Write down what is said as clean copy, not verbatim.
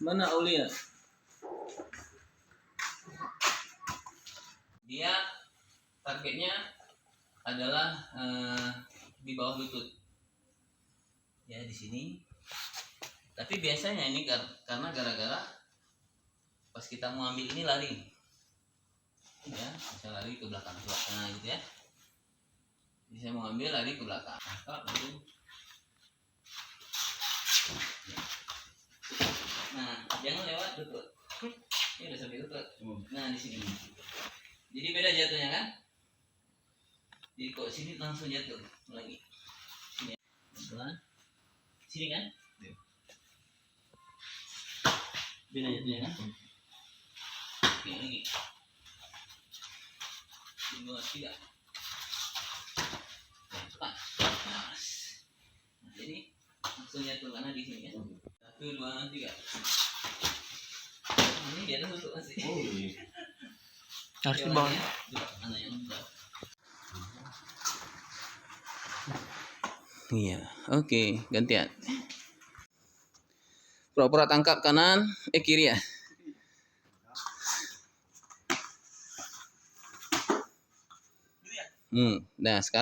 Mana Aulia? Dia targetnya adalah di bawah lutut. Ya di sini. Tapi biasanya ini karena gara-gara pas kita mau ambil ini lari. Ya, bisa lari ke belakang. Nah, gitu ya. Jadi saya mau ambil lari ke belakang. Tangkap lalu. Nah, jangan lewat lutut. Ini udah sampai lutut. Nah, di sini. Jadi beda jatuhnya kan? Jadi kok sini langsung jatuh lagi. Sini. Pelan. Sini kan? Beda jatuhnya kan? Oke, lagi. 2, 3. Cepat. Nah, jadi langsung jatuh karena di sini ya. 1, 2, 3. Ini dia tuh tutup masih. Oh iya. Harus di bawah. Mana yang bawah? Iya, oke, gantian. Pura-pura tangkap kanan, kiri ya. Nah sekarang.